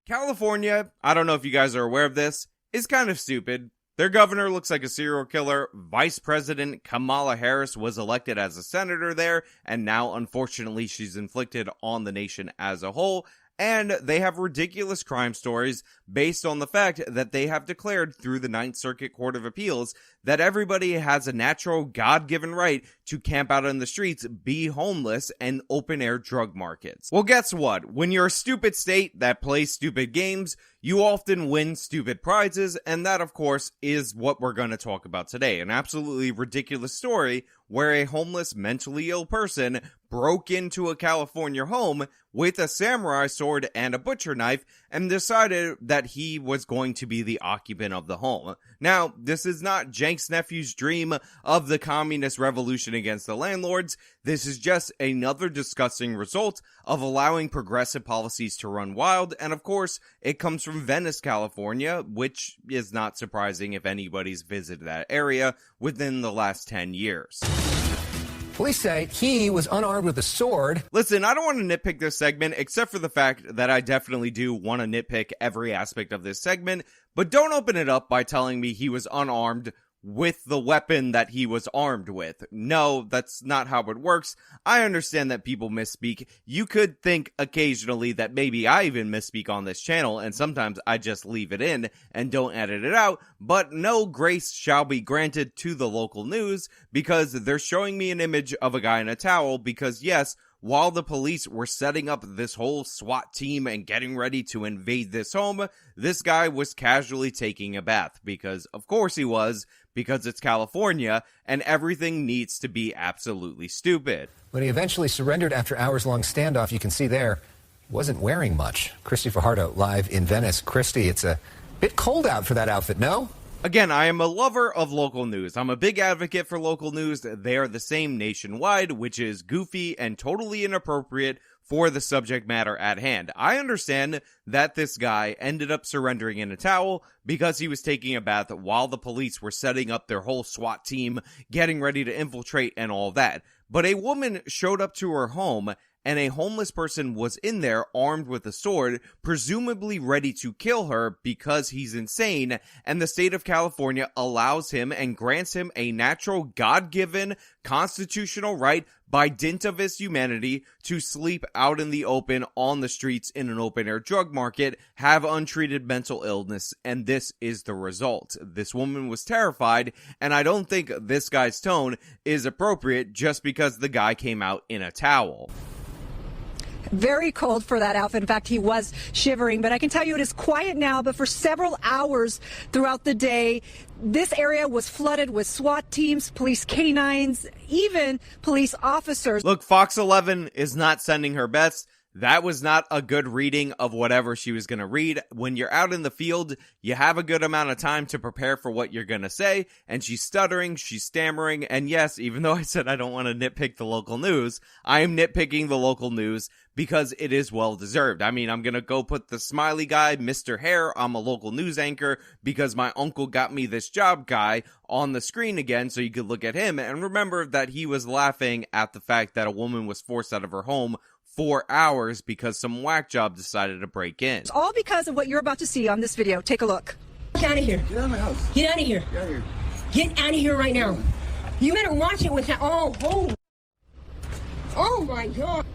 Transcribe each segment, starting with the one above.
California, I don't know if you guys are aware of this, is kind of stupid. Their governor looks like a serial killer. Vice President Kamala Harris was elected as a senator there, and now, unfortunately, she's inflicted on the nation as a whole. And they have ridiculous crime stories based on the fact that they have declared through the Ninth Circuit Court of Appeals that everybody has a natural God-given right to camp out in the streets, be homeless, and open-air drug markets. Well, guess what? When you're a stupid state that plays stupid games, you often win stupid prizes, and that, of course, is what we're going to talk about today. An absolutely ridiculous story where a homeless, mentally ill person broke into a California home with a samurai sword and a butcher knife and decided that he was going to be the occupant of the home. Now, this is not Jank's nephew's dream of the communist revolution against the landlords. This is just another disgusting result of allowing progressive policies to run wild, and of course, it comes from Venice, California, which is not surprising if anybody's visited that area within the last 10 years. Police say he was unarmed with a sword. Listen, I don't want to nitpick this segment, except for the fact that I definitely do want to nitpick every aspect of this segment, but don't open it up by telling me he was unarmed with the weapon that he was armed with. No, that's not how it works. I understand that people misspeak. You could think occasionally that maybe I even misspeak on this channel, and sometimes I just leave it in and don't edit it out, but no grace shall be granted to the local news because they're showing me an image of a guy in a towel because, yes, while the police were setting up this whole SWAT team and getting ready to invade this home, this guy was casually taking a bath because, of course he was, because it's California and everything needs to be absolutely stupid. When he eventually surrendered after hours-long standoff, you can see there, he wasn't wearing much. Christy Fajardo live in Venice. Christy, it's a bit cold out for that outfit, no? Again, I am a lover of local news. I'm a big advocate for local news. They are the same nationwide, which is goofy and totally inappropriate for the subject matter at hand. I understand that this guy ended up surrendering in a towel because he was taking a bath while the police were setting up their whole SWAT team, getting ready to infiltrate and all that. But a woman showed up to her home and a homeless person was in there armed with a sword, presumably ready to kill her because he's insane, and the state of California allows him and grants him a natural God-given constitutional right by dint of his humanity to sleep out in the open on the streets in an open-air drug market, have untreated mental illness, and this is the result. This woman was terrified, and I don't think this guy's tone is appropriate just because the guy came out in a towel. Very cold for that outfit. In fact, he was shivering, but I can tell you it is quiet now, but for several hours throughout the day, this area was flooded with SWAT teams, police canines, even police officers. Look, Fox 11 is not sending her best. That was not a good reading of whatever she was going to read. When you're out in the field, you have a good amount of time to prepare for what you're going to say, and she's stuttering, she's stammering, and yes, even though I said I don't want to nitpick the local news, I am nitpicking the local news because it is well-deserved. I mean, I'm going to go put the smiley guy, Mr. Hair, I'm a local news anchor because my uncle got me this job guy on the screen again so you could look at him and remember that he was laughing at the fact that a woman was forced out of her home 4 hours because some whack job decided to break in. It's all because of what you're about to see on this video. Take a look. Get out of here. Get out of my house. Get out of here. Get out of here. Get out of here right now. You better watch it with that. Oh my God.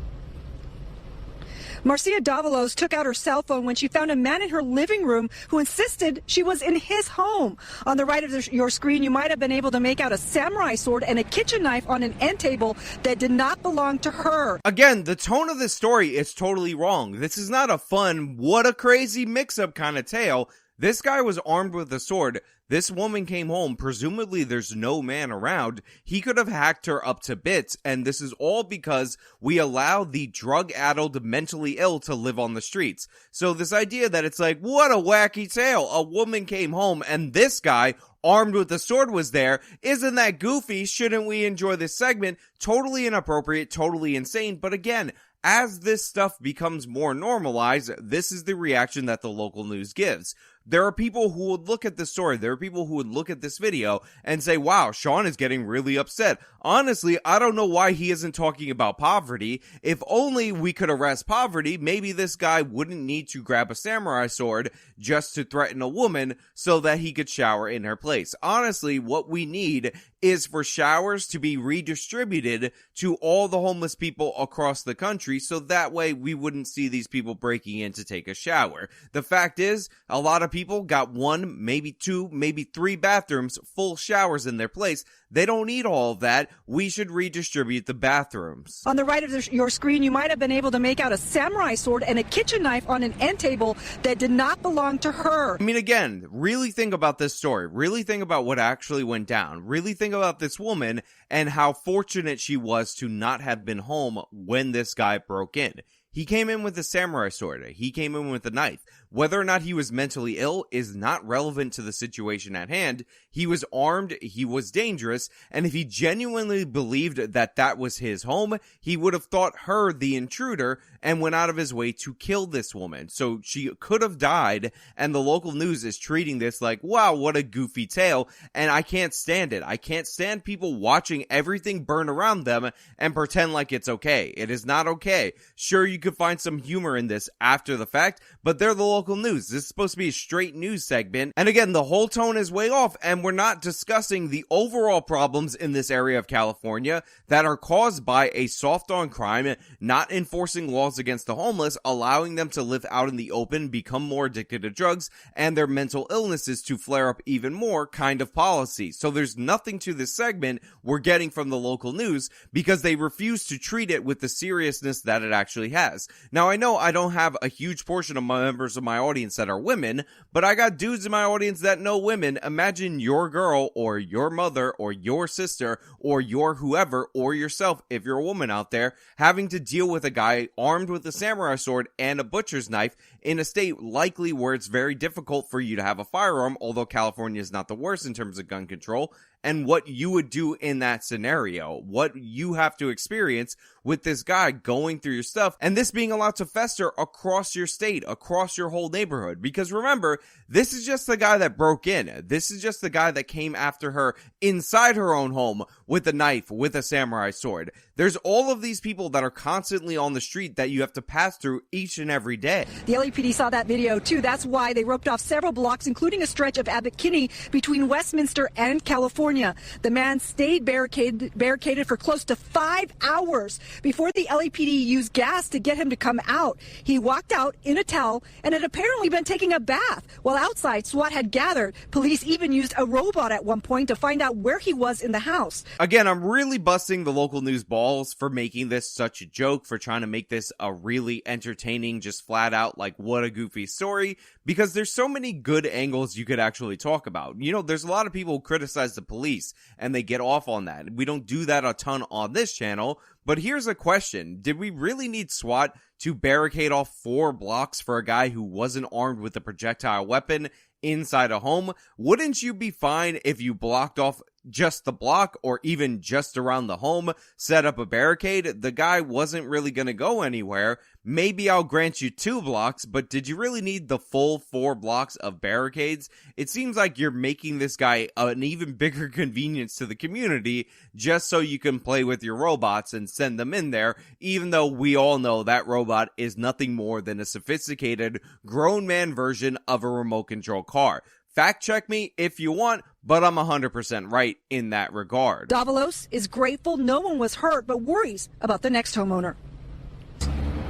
Marcia Davalos took out her cell phone when she found a man in her living room who insisted she was in his home. On the right of your screen, you might have been able to make out a samurai sword and a kitchen knife on an end table that did not belong to her. Again, the tone of this story is totally wrong. This is not a fun, what a crazy mix-up kind of tale. This guy was armed with a sword. This woman came home. Presumably there's no man around. He could have hacked her up to bits, and this is all because we allow the drug-addled, mentally ill to live on the streets. So this idea that it's like, what a wacky tale. A woman came home, and this guy, armed with a sword, was there. Isn't that goofy? Shouldn't we enjoy this segment? Totally inappropriate, totally insane, but again, as this stuff becomes more normalized, this is the reaction that the local news gives. there are people who would look at this story, there are people who would look at this video and say, wow, Sean is getting really upset. Honestly, I don't know why he isn't talking about poverty. If only we could arrest poverty, maybe this guy wouldn't need to grab a samurai sword just to threaten a woman so that he could shower in her place. Honestly, what we need is for showers to be redistributed to all the homeless people across the country, so that way we wouldn't see these people breaking in to take a shower. The fact is, a lot of people got 1, maybe 2, maybe 3 bathrooms, full showers in their place. They don't need all of that. We should redistribute the bathrooms. On the right of your screen, you might have been able to make out a samurai sword and a kitchen knife on an end table that did not belong to her. I mean, again, really think about this story. Really think about what actually went down. Really think about this woman and how fortunate she was to not have been home when this guy broke in. He came in with a samurai sword. He came in with a knife. Whether or not he was mentally ill is not relevant to the situation at hand. He was armed, he was dangerous, and if he genuinely believed that that was his home, he would have thought her the intruder and went out of his way to kill this woman. So she could have died, and the local news is treating this like, wow, what a goofy tale, and I can't stand it. I can't stand people watching everything burn around them and pretend like it's okay. It is not okay. Sure, you could find some humor in this after the fact, but they're the local news. This is supposed to be a straight news segment. And again, the whole tone is way off, and we're not discussing the overall problems in this area of California that are caused by a soft on crime, not enforcing laws against the homeless, allowing them to live out in the open, become more addicted to drugs, and their mental illnesses to flare up even more kind of policy. So there's nothing to this segment we're getting from the local news because they refuse to treat it with the seriousness that it actually has. Now, I know I don't have a huge portion of my members of my audience that are women, but I got dudes in my audience that know women. Imagine your girl or your mother or your sister or your whoever or yourself, if you're a woman out there, having to deal with a guy armed with a samurai sword and a butcher's knife in a state likely where it's very difficult for you to have a firearm, although California is not the worst in terms of gun control, and what you would do in that scenario, what you have to experience with this guy going through your stuff, and this being allowed to fester across your state, across your whole neighborhood. Because remember, this is just the guy that broke in. This is just the guy that came after her inside her own home with a knife, with a samurai sword. There's all of these people that are constantly on the street that you have to pass through each and every day. The LAPD saw that video too. That's why they roped off several blocks, including a stretch of Abbot Kinney between Westminster and California. The man stayed barricaded for close to 5 hours before the LAPD used gas to get him to come out. He walked out in a towel and had apparently been taking a bath. While outside, SWAT had gathered. Police even used a robot at one point to find out where he was in the house. Again, I'm really busting the local news balls for making this such a joke, for trying to make this a really entertaining, just flat out like what a goofy story, because there's so many good angles you could actually talk about. You know, there's a lot of people who criticize the police and they get off on that. We don't do that a ton on this channel, but here's a question. Did we really need SWAT to barricade off 4 blocks for a guy who wasn't armed with a projectile weapon inside a home? Wouldn't you be fine if you blocked off just the block or even just around the home, set up a barricade? The guy wasn't really going to go anywhere. Maybe I'll grant you 2 blocks, but did you really need the full 4 blocks of barricades? It seems like you're making this guy an even bigger convenience to the community just so you can play with your robots and send them in there, even though we all know that robot is nothing more than a sophisticated grown man version of a remote control car. Fact check me if you want, but I'm 100% right in that regard. Davalos is grateful no one was hurt, but worries about the next homeowner.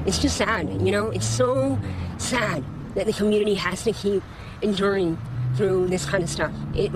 It's just sad, you know? It's so sad that the community has to keep enduring through this kind of stuff. It,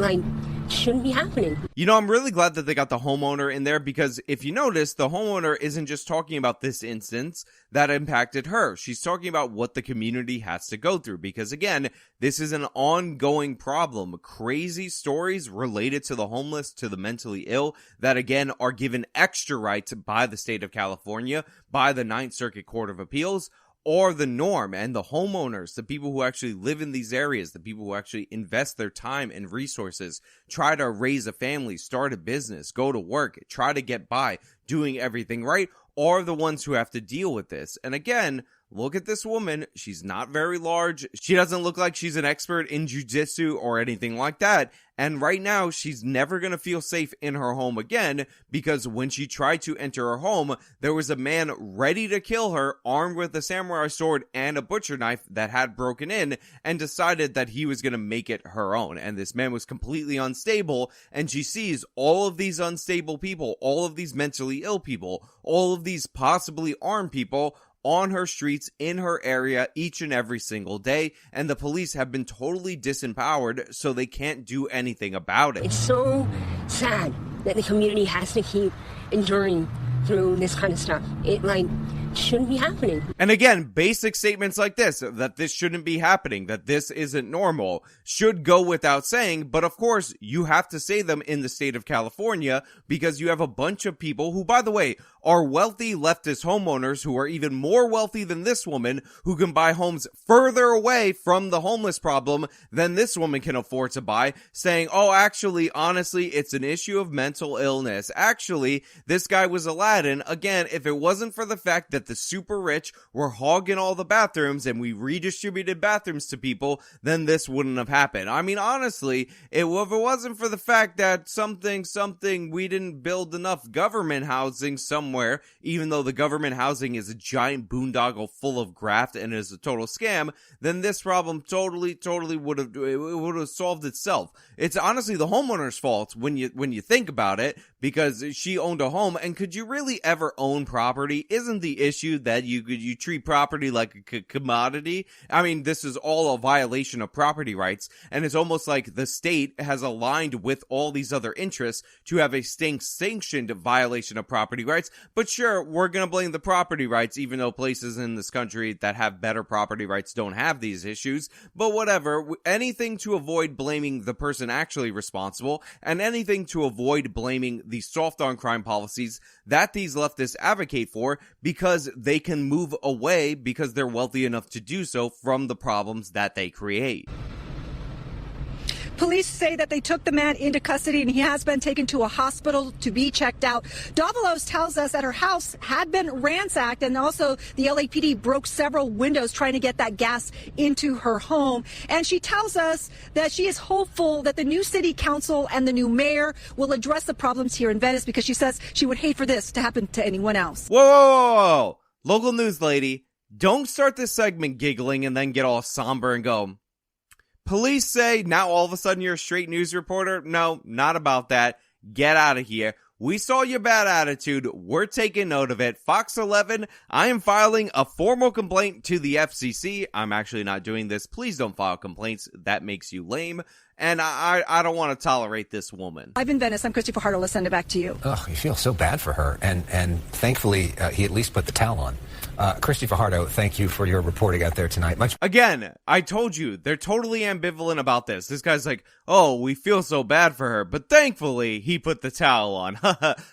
shouldn't be happening. You know, I'm really glad that they got the homeowner in there, because if you notice, the homeowner isn't just talking about this instance that impacted her. She's talking about what the community has to go through, because again, this is an ongoing problem. Crazy stories related to the homeless, to the mentally ill, that again are given extra rights by the state of California, by the Ninth Circuit Court of Appeals, or the norm. And the homeowners, the people who actually live in these areas, the people who actually invest their time and resources, try to raise a family, start a business, go to work, try to get by, doing everything right, are the ones who have to deal with this. And again, look at this woman. She's not very large. She doesn't look like she's an expert in jujitsu or anything like that. And right now, she's never going to feel safe in her home again, because when she tried to enter her home, there was a man ready to kill her, armed with a samurai sword and a butcher knife that had broken in, and decided that he was going to make it her own. And this man was completely unstable, and she sees all of these unstable people, all of these mentally ill people, all of these possibly armed people on her streets, in her area, each and every single day, and the police have been totally disempowered, so they can't do anything about it. It's so sad that the community has to keep enduring through this kind of stuff. It, shouldn't be happening. And again, basic statements like this, that this shouldn't be happening, that this isn't normal, should go without saying, but of course, you have to say them in the state of California, because you have a bunch of people who, by the way, are wealthy leftist homeowners who are even more wealthy than this woman, who can buy homes further away from the homeless problem than this woman can afford to buy, saying, oh, actually, honestly, it's an issue of mental illness. Actually, this guy was Aladdin. Again, if it wasn't for the fact that the super rich were hogging all the bathrooms and we redistributed bathrooms to people, then this wouldn't have happened. I mean, honestly, if it wasn't for the fact that something, we didn't build enough government housing somewhere, even though the government housing is a giant boondoggle full of graft and is a total scam, then this problem totally would have solved itself. It's honestly the homeowner's fault when you think about it, because she owned a home, and could you really ever own property? Isn't the issue that you treat property like a commodity? I mean, this is all a violation of property rights, and it's almost like the state has aligned with all these other interests to have a state-sanctioned violation of property rights. But sure, we're gonna blame the property rights, even though places in this country that have better property rights don't have these issues. But whatever, anything to avoid blaming the person actually responsible, and anything to avoid blaming the soft on crime policies that these leftists advocate for, because they can move away, because they're wealthy enough to do so, from the problems that they create. Police say that they took the man into custody and he has been taken to a hospital to be checked out. Davalos tells us that her house had been ransacked, and also the LAPD broke several windows trying to get that gas into her home. And she tells us that she is hopeful that the new city council and the new mayor will address the problems here in Venice, because she says she would hate for this to happen to anyone else. Whoa! Local news lady, don't start this segment giggling and then get all somber and go, police say now all of a sudden you're a straight news reporter? No, not about that. Get out of here. We saw your bad attitude. We're taking note of it. Fox 11, I am filing a formal complaint to the FCC. I'm actually not doing this. Please don't file complaints. That makes you lame. And I don't want to tolerate this woman. I've been Venice. I'm Christy Fajardo. Let's send it back to you. Oh, you feel so bad for her. And thankfully, he at least put the towel on. Christy Fajardo, thank you for your reporting out there tonight. Again, I told you, they're totally ambivalent about this. This guy's like, oh, we feel so bad for her, but thankfully he put the towel on.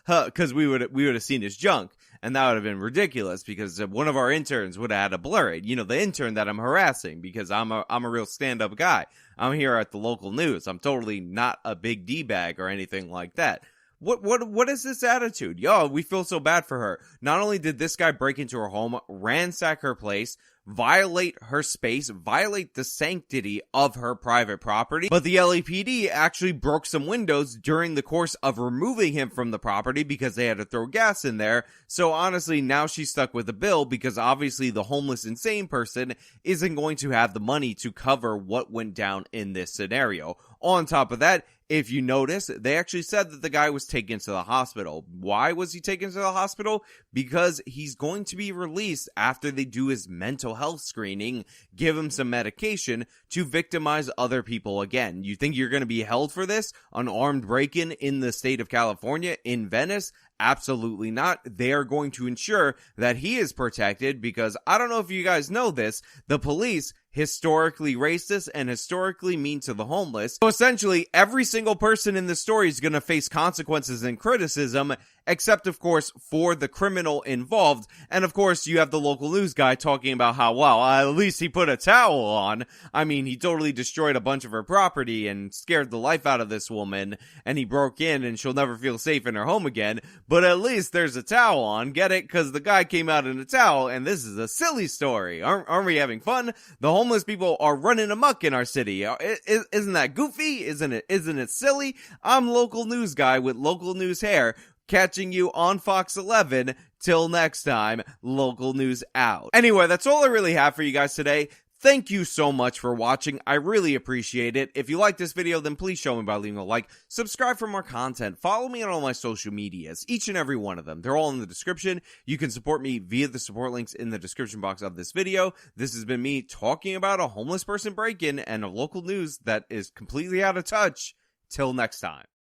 Because we would have seen his junk. And that would have been ridiculous, because one of our interns would have had to blur it. You know, the intern that I'm harassing, because I'm a real stand-up guy. I'm here at the local news. I'm totally not a big D-bag or anything like that. What is this attitude? Yo, we feel so bad for her. Not only did this guy break into her home, ransack her place, violate her space, violate the sanctity of her private property, but the LAPD actually broke some windows during the course of removing him from the property because they had to throw gas in there. So honestly, now she's stuck with a bill, because obviously the homeless insane person isn't going to have the money to cover what went down in this scenario. On top of that, if you notice, they actually said that the guy was taken to the hospital. Why was he taken to the hospital? Because he's going to be released after they do his mental health screening, give him some medication to victimize other people again. You think you're going to be held for this? An armed break-in in the state of California, in Venice? Absolutely not. They are going to ensure that he is protected, because I don't know if you guys know this, the police historically racist and historically mean to the homeless. So essentially, every single person in the story is going to face consequences and criticism, except of course for the criminal involved. And of course you have the local news guy talking about how, well, at least he put a towel on. I mean, he totally destroyed a bunch of her property and scared the life out of this woman, and he broke in and she'll never feel safe in her home again, but at least there's a towel on. Get it? Because the guy came out in a towel, and this is a silly story. Aren't we having fun? The homeless people are running amok in our city. Isn't that goofy? Isn't it silly? I'm local news guy with local news hair, catching you on Fox 11. Till next time, local news out. Anyway, that's all I really have for you guys today. Thank you so much for watching. I really appreciate it. If you like this video, then please show me by leaving a like. Subscribe for more content. Follow me on all my social medias, each and every one of them. They're all in the description. You can support me via the support links in the description box of this video. This has been me talking about a homeless person break-in and a local news that is completely out of touch. Till next time.